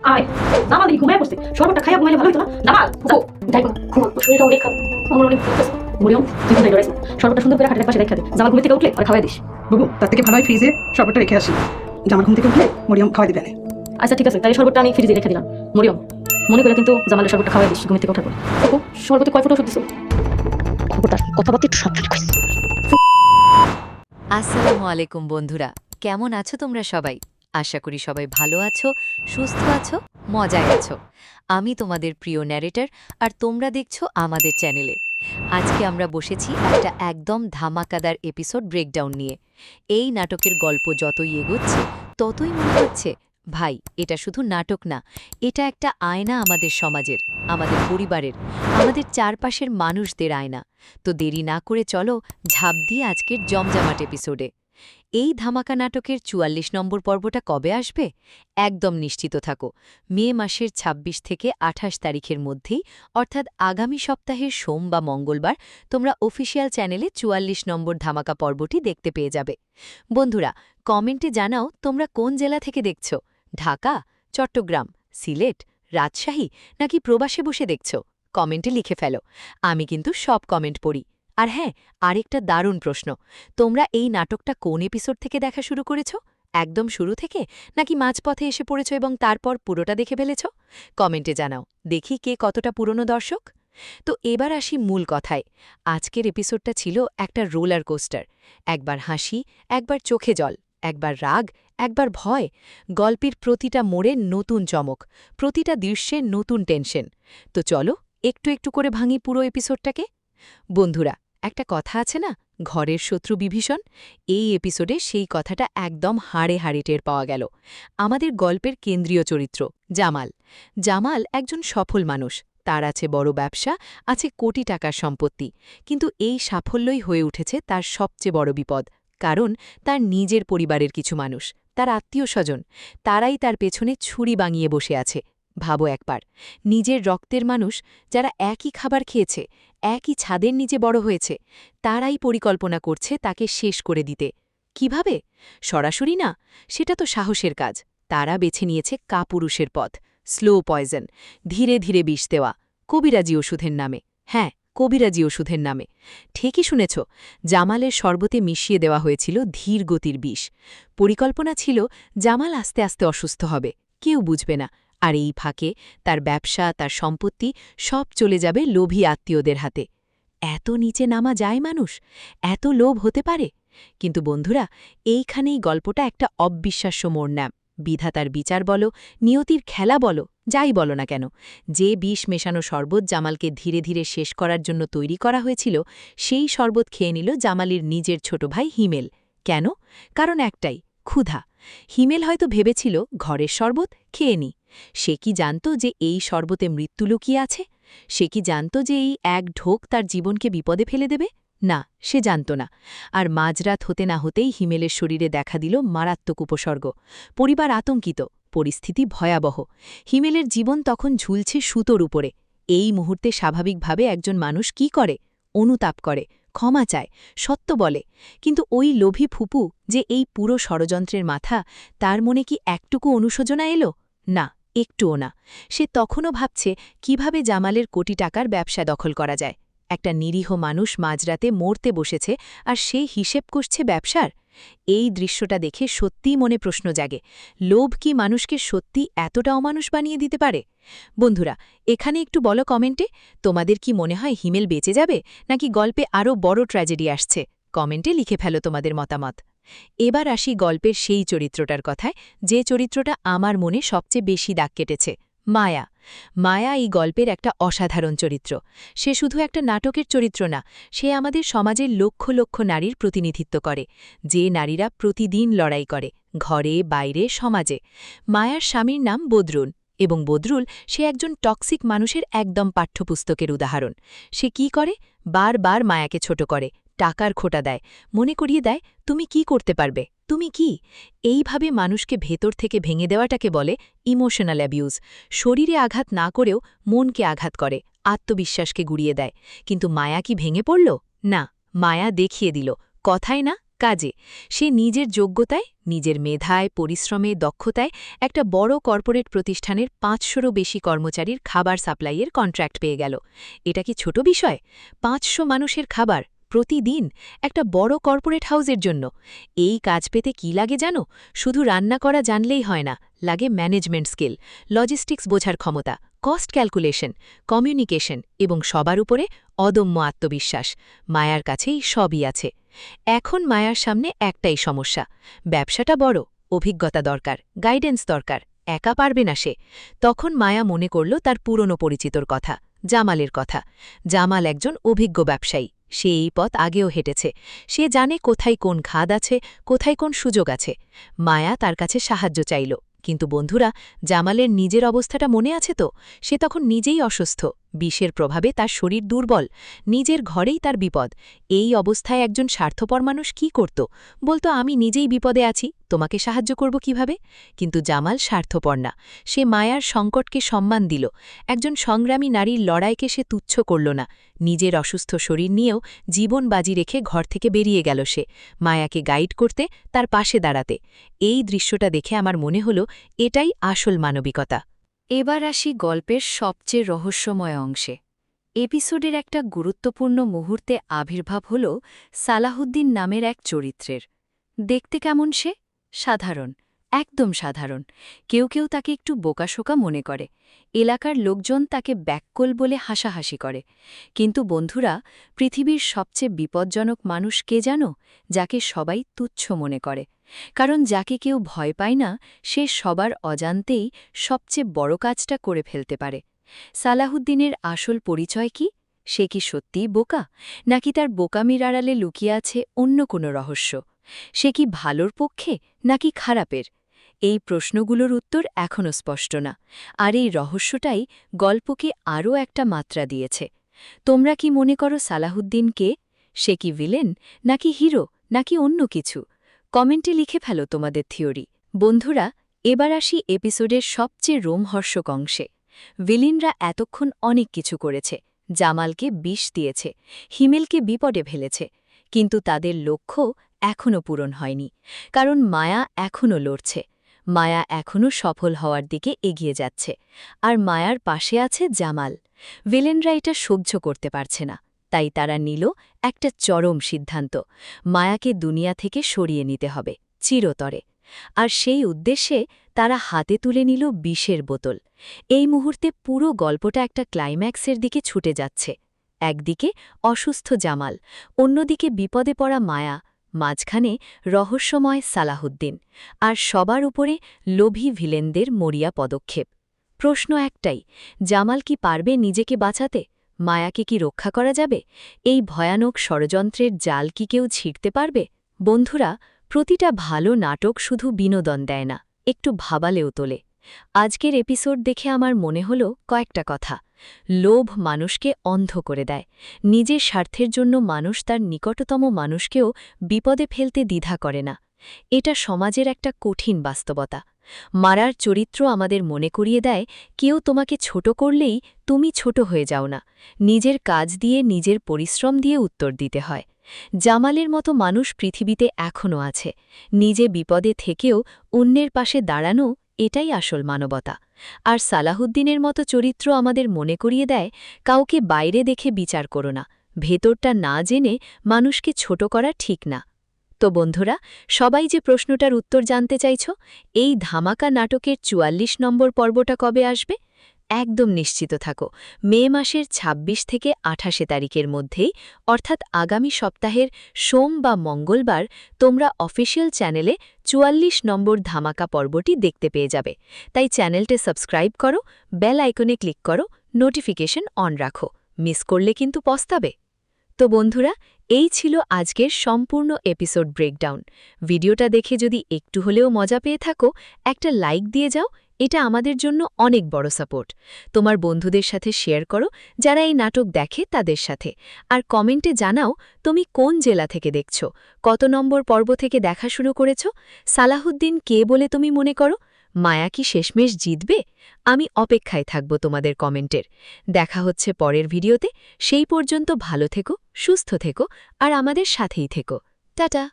আয় জামাল দেখি ঘুমায় পড়ছে, শরবতটা খাইয়া ঘুমাইলে ভালো হতো না? জামাল যাও, যাই ঘুমা, শরীরটা অনেক খারাপ, আমার অনেক ভুল হয়েছে। মরিয়ম তুই ঘুমাই ডরাইস না, শরবতটা সুন্দর করে খাটের পাশে রেখে দে, জামাল ঘুম থেকে উঠলে আর খাওয়াই দিস। বাবু, তার থেকে ভালো হয় ফ্রিজে শরবতটা রেখে আসি, জামাল ঘুম থেকে উঠলে মরিয়ম খাওয়াই দিবে না। আচ্ছা ঠিক আছে, তাই শরবতটা আমি ফ্রিজে রেখে দিলাম। মরিয়ম মনে করে কিন্তু জামালের শরবতটা খাওয়াই দিস ঘুম থেকে ওঠার পর। দেখো শরবতে কয় ফোঁটা ওষুধ দিছো? খবরদার কথাবার্তা একটু সাবধানে কইস। আসসালামু আলাইকুম বন্ধুরা, কেমন আছো তোমরা সবাই? আশা করি সবাই ভালো আছো, সুস্থ আছো, মজায় আছো। আমি তোমাদের প্রিয় ন্যারেটর, আর তোমরা দেখছো আমাদের চ্যানেলে। আজকে আমরা বসেছি একটা একদম ধামাকাদার এপিসোড ব্রেকডাউন নিয়ে। এই নাটকের গল্প যতই এগোচ্ছে ততই মনে হচ্ছে, ভাই এটা শুধু নাটক না, এটা একটা আয়না আমাদের সমাজের, আমাদের পরিবারের, আমাদের চারপাশের মানুষদের আয়না। তো দেরি না করে চলো ঝাঁপ দিয়ে আজকের জমজমাট এপিসোডে। এই ধামাকা নাটকের ৪৪ নম্বর পর্বটা কবে আসবে? একদম নিশ্চিত থাকো, মে মাসের ২৬ থেকে ২৮ তারিখের মধ্যেই, অর্থাৎ আগামী সপ্তাহের সোম বা মঙ্গলবার তোমরা অফিসিয়াল চ্যানেলে ৪৪ নম্বর ধামাকা পর্বটি দেখতে পেয়ে যাবে। বন্ধুরা, কমেন্টে জানাও তোমরা কোন জেলা থেকে দেখছ, ঢাকা, চট্টগ্রাম, সিলেট, রাজশাহী নাকি প্রবাসে বসে দেখছ? কমেন্টে লিখে ফেলো, আমি কিন্তু সব কমেন্ট পড়ি। আর হ্যাঁ, আরেকটা দারুণ প্রশ্ন, তোমরা এই নাটকটা কোন এপিসোড থেকে দেখা শুরু করেছ? একদম শুরু থেকে, নাকি মাঝপথে এসে পড়েছ এবং তারপর পুরোটা দেখে ফেলেছ? কমেন্টে জানাও, দেখি কে কতটা পুরনো দর্শক। তো এবার আসি মূল কথায়। আজকের এপিসোডটা ছিল একটা রোলার কোস্টার। একবার হাসি, একবার চোখে জল, একবার রাগ, একবার ভয়। গল্পের প্রতিটা মোড়ে নতুন চমক, প্রতিটা দৃশ্যে নতুন টেনশন। তো চলো একটু একটু করে ভাঙি পুরো এপিসোডটাকে। বন্ধুরা, একটা কথা আছে না, ঘরের শত্রু বিভীষণ? এই এপিসোডে সেই কথাটা একদম হাড়ে হাড়ে টের পাওয়া গেল। আমাদের গল্পের কেন্দ্রীয় চরিত্র জামাল। জামাল একজন সফল মানুষ, তার আছে বড় ব্যবসা, আছে কোটি টাকার সম্পত্তি। কিন্তু এই সাফল্যই হয়ে উঠেছে তার সবচেয়ে বড় বিপদ, কারণ তার নিজের পরিবারের কিছু মানুষ, তার আত্মীয়স্বজন, তারাই তার পেছনে ছুরি বাঙিয়ে বসে আছে। ভাবো একবার, নিজের রক্তের মানুষ, যারা একই খাবার খেয়েছে, একই ছাদের নিচে বড় হয়েছে, তারাই পরিকল্পনা করছে তাকে শেষ করে দিতে। কিভাবে? সরাসরি না, সেটা তো সাহসের কাজ। তারা বেছে নিয়েছে কাপুরুষের পথ, স্লো পয়জন, ধীরে ধীরে বিষ দেওয়া, কবিরাজি ওষুধের নামে। হ্যাঁ, কবিরাজি ওষুধের নামে। ঠিকই শুনেছ, জামালের শরবতে মিশিয়ে দেওয়া হয়েছিল ধীর গতির বিষ। পরিকল্পনা ছিল জামাল আস্তে আস্তে অসুস্থ হবে, কেউ বুঝবে না, আর এই ফাঁকে তার ব্যবসা, তার সম্পত্তি সব চলে যাবে লোভী আত্মীয়দের হাতে। এত নিচে নামা যায় মানুষ? এত লোভ হতে পারে? কিন্তু বন্ধুরা, এইখানেই গল্পটা একটা অবিশ্বাস্য মোড় নেয়। বিধাতার বিচার বলো, নিয়তির খেলা বলো, যাই বলো না কেন, যে বিষ মেশানো শরবত জামালকে ধীরে ধীরে শেষ করার জন্য তৈরি করা হয়েছিল, সেই শরবত খেয়ে নিল জামালের নিজের ছোট ভাই হিমেল। কেন? কারণ একটাই, ক্ষুধা। হিমেল হয়তো ভেবেছিল ঘরের শরবত খেয়ে নি। সে কি জানত যে এই শরবতে মৃত্যু লুকিয়ে আছে? সে কি জানত যে এই এক ঢোক তার জীবনকে বিপদে ফেলে দেবে? না, সে জানত না। আর মাঝরাত হতে না হতেই হিমেলের শরীরে দেখা দিল মারাত্মক উপসর্গ। পরিবার আতঙ্কিত, পরিস্থিতি ভয়াবহ। হিমেলের জীবন তখন ঝুলছে সুতোর উপরে। এই মুহূর্তে স্বাভাবিকভাবে একজন মানুষ কি করে? অনুতাপ করে, ক্ষমা চায়, সত্য বলে। কিন্তু ওই লোভী ফুপু যে এই পুরো ষড়যন্ত্রের মাথা, তার মনে কি একটুকু অনুশোচনা এলো? না, একটুও না। সে তখনও ভাবছে কিভাবে জামালের কোটি টাকার ব্যবসা দখল করা যায়। একটা নিরীহ মানুষ মাঝরাতে মরতে বসেছে, আর সে হিসেব করছে ব্যবসার। এই দৃশ্যটা দেখে সত্যিই মনে প্রশ্ন জাগে, লোভ কি মানুষকে সত্যি এতটা অমানুষ বানিয়ে দিতে পারে? বন্ধুরা, এখানে একটু বলো কমেন্টে, তোমাদের কি মনে হয় হিমেল বেঁচে যাবে, নাকি গল্পে আরও বড় ট্র্যাজেডি আসছে? কমেন্টে লিখে ফেলো তোমাদের মতামত। এবার আসি গল্পের সেই চরিত্রটার কথায়, যে চরিত্রটা আমার মনে সবচেয়ে বেশি দাগ কেটেছে, মায়া। মায়া এই গল্পের একটা অসাধারণ চরিত্র। সে শুধু একটা নাটকের চরিত্র না, সে আমাদের সমাজের লক্ষ লক্ষ নারীর প্রতিনিধিত্ব করে, যে নারীরা প্রতিদিন লড়াই করে, ঘরে, বাইরে, সমাজে। মায়ার স্বামীর নাম বদরুল, এবং বদরুল সে একজন টক্সিক মানুষের একদম পাঠ্যপুস্তকের উদাহরণ। সে কি করে? বারবার মায়াকে ছোট করে, টাকার খোটা দেয়, মনে করিয়ে দেয় তুমি কি করতে পারবে, তুমি কি। এইভাবে মানুষকে ভেতর থেকে ভেঙে দেওয়াটাকে বলে ইমোশনাল অ্যাবিউজ। শরীরে আঘাত না করেও মনকে আঘাত করে, আত্মবিশ্বাসকে গুড়িয়ে দেয়। কিন্তু মায়া কি ভেঙে পড়ল? না, মায়া দেখিয়ে দিল, কথায় না, কাজে। সে নিজের যোগ্যতায়, নিজের মেধায়, পরিশ্রমে, দক্ষতায় একটা বড় কর্পোরেট প্রতিষ্ঠানের ৫০০রও বেশি কর্মচারীর খাবার সাপ্লাইয়ের কন্ট্রাক্ট পেয়ে গেল। এটা কি ছোট বিষয়? ৫০০ মানুষের খাবার প্রতিদিন একটা বড় কর্পোরেট হাউসের জন্য। এই কাজ পেতে কি লাগে জানো? শুধু রান্না করা জানলেই হয় না, লাগে ম্যানেজমেন্ট স্কিল, লজিস্টিক্স বোঝার ক্ষমতা, কস্ট ক্যালকুলেশন, কমিউনিকেশন এবং সবার উপরে অদম্য আত্মবিশ্বাস। মায়ার কাছেই সবই আছে। এখন মায়ার সামনে একটাই সমস্যা। ব্যবসাটা বড়, অভিজ্ঞতা দরকার, গাইডেন্স দরকার, একা পারবে না সে। তখন মায়া মনে করল তার পুরনো পরিচিতর কথা, জামালের কথা। জামাল একজন অভিজ্ঞ ব্যবসায়ী, সে এই পথ আগেও হেঁটেছে। সে জানে কোথায় কোন খাদ আছে, কোথায় কোন সুযোগ আছে। মায়া তার কাছে সাহায্য চাইল। কিন্তু বন্ধুরা, জামালের নিজের অবস্থাটা মনে আছে তো? সে তখন নিজেই অসুস্থ, বিষের প্রভাবে তার শরীর দুর্বল, নিজের ঘরেই তার বিপদ। এই অবস্থায় একজন স্বার্থপর মানুষ কি করত? বলতো, আমি নিজেই বিপদে আছি, তোমাকে সাহায্য করব কিভাবে? কিন্তু জামাল স্বার্থপর না। সে মায়ার সংকটকে সম্মান দিল। একজন সংগ্রামী নারীর লড়াইকে সে তুচ্ছ করল না। নিজের অসুস্থ শরীর নিয়েও জীবন বাজি রেখে ঘর থেকে বেরিয়ে গেল সে, মায়াকে গাইড করতে, তার পাশে দাঁড়াতে। এই দৃশ্যটা দেখে আমার মনে হলো এটাই আসল মানবিকতা। এবার আসি গল্পের সবচেয়ে রহস্যময় অংশে। এপিসোডের একটা গুরুত্বপূর্ণ মুহূর্তে আবির্ভাব হল সালাহুদ্দিন নামের এক চরিত্রের। দেখতে কেমন সে? সাধারণ, একদম সাধারণ। কেউ কেউ তাকে একটু বোকাশোকা মনে করে। এলাকার লোকজন তাকে ব্যাককল বলে হাসাহাসি করে। কিন্তু বন্ধুরা, পৃথিবীর সবচেয়ে বিপজ্জনক মানুষ কে জানো? যাকে সবাই তুচ্ছ মনে করে। কারণ যাকে কেউ ভয় পায় না, সে সবার অজান্তেই সবচেয়ে বড় কাজটা করে ফেলতে পারে। সালাহুদ্দিনের আসল পরিচয় কি? সে কি সত্যিই বোকা, নাকি তার বোকামির আড়ালে লুকিয়ে আছে অন্য কোনো রহস্য? সে কি ভালোর পক্ষে, নাকি খারাপের? এই প্রশ্নগুলোর উত্তর এখনও স্পষ্ট না। আর এই রহস্যটাই গল্পকে আরও একটা মাত্রা দিয়েছে। তোমরা কি মনে করো সালাহুদ্দিন কে? সে কি ভিলেন, নাকি হিরো, নাকি অন্য কিছু? কমেন্টে লিখে ফেলো তোমাদের থিওরি। বন্ধুরা, এবার আসি এপিসোডের সবচেয়ে রোমহর্ষক অংশে। ভিলেনরা এতক্ষণ অনেক কিছু করেছে। জামালকে বিষ দিয়েছে, হিমেলকে বিপদে ফেলেছে। কিন্তু তাদের লক্ষ্য এখনও পূরণ হয়নি। কারণ মায়া এখনও লড়ছে। মায়া এখনও সফল হওয়ার দিকে এগিয়ে যাচ্ছে। আর মায়ার পাশে আছে জামাল। ভিলেনরা এটা সহ্য করতে পারছে না। তাই তারা নিল একটা চরম সিদ্ধান্ত। মায়াকে দুনিয়া থেকে সরিয়ে নিতে হবে, চিরতরে। আর সেই উদ্দেশ্যে তারা হাতে তুলে নিল বিষের বোতল। এই মুহূর্তে পুরো গল্পটা একটা ক্লাইম্যাক্সের দিকে ছুটে যাচ্ছে। একদিকে অসুস্থ জামাল, অন্যদিকে বিপদে পড়া মায়া, মাঝখানে রহস্যময় সালাহুদ্দিন, আর সবার উপরে লোভী ভিলেনদের মরিয়া পদক্ষেপ। প্রশ্ন একটাই, জামাল কি পারবে নিজেকে বাঁচাতে? মায়াকে কি রক্ষা করা যাবে? এই ভয়ানক ষড়যন্ত্রের জাল কি কেউ ছিঁড়তে পারবে? বন্ধুরা, প্রতিটা ভালো নাটক শুধু বিনোদন দেয় না, একটু ভাবালেও তোলে। আজকের এপিসোড দেখে আমার মনে হল কয়েকটা কথা। লোভ মানুষকে অন্ধ করে দেয়। নিজের স্বার্থের জন্য মানুষ তার নিকটতম মানুষকেও বিপদে ফেলতে দ্বিধা করে না। এটা সমাজের একটা কঠিন বাস্তবতা। মারার চরিত্র আমাদের মনে করিয়ে দেয়, কেউ তোমাকে ছোট করলেই তুমি ছোট হয়ে যাও না। নিজের কাজ দিয়ে, নিজের পরিশ্রম দিয়ে উত্তর দিতে হয়। জামালের মতো মানুষ পৃথিবীতে এখনও আছে। নিজে বিপদে থেকেও অন্যের পাশে দাঁড়ানো, এটাই আসল মানবতা। আর সালাহুদ্দিনের মতো চরিত্র আমাদের মনে করিয়ে দেয়, কাউকে বাইরে দেখে বিচার করো না, ভেতরটা না জেনে মানুষকে ছোট করা ঠিক না। তো বন্ধুরা, সবাই যে প্রশ্নটার উত্তর জানতে চাইছ, এই ধামাকা নাটকের ৪৪ নম্বর পর্বটা কবে আসবে? একদম নিশ্চিত থাকো, মে মাসের ২৬ থেকে ২৮ তারিখের মধ্যেই, অর্থাৎ আগামী সপ্তাহের সোম বা মঙ্গলবার, তোমরা অফিসিয়াল চ্যানেলে ৪৪ নম্বর ধামাকা পর্বটি দেখতে পেয়ে যাবে। তাই চ্যানেলটা সাবস্ক্রাইব করো, বেল আইকনে ক্লিক করো, নোটিফিকেশন অন রাখো। মিস করলে কিন্তু পস্তাবে। তো বন্ধুরা, এই ছিল আজকের সম্পূর্ণ এপিসোড ব্রেকডাউন। ভিডিওটা দেখে যদি একটু হলেও মজা পেয়ে থাকো, একটা লাইক দিয়ে যাও, এটা আমাদের জন্য অনেক বড় সাপোর্ট। তোমার বন্ধুদের সাথে শেয়ার করো, যারা এই নাটক দেখে তাদের সাথে। আর কমেন্টে জানাও তুমি কোন জেলা থেকে দেখছ, কত নম্বর পর্ব থেকে দেখা শুরু করেছ, সালাহুদ্দিন কে বলে তুমি মনে করো, মায়া কি শেষমেশ জিতবে? আমি অপেক্ষায় থাকব তোমাদের কমেন্টের। দেখা হচ্ছে পরের ভিডিওতে। সেই পর্যন্ত ভালো থেকো, সুস্থ থেকো, আর আমাদের সাথেই থেকো। টাটা।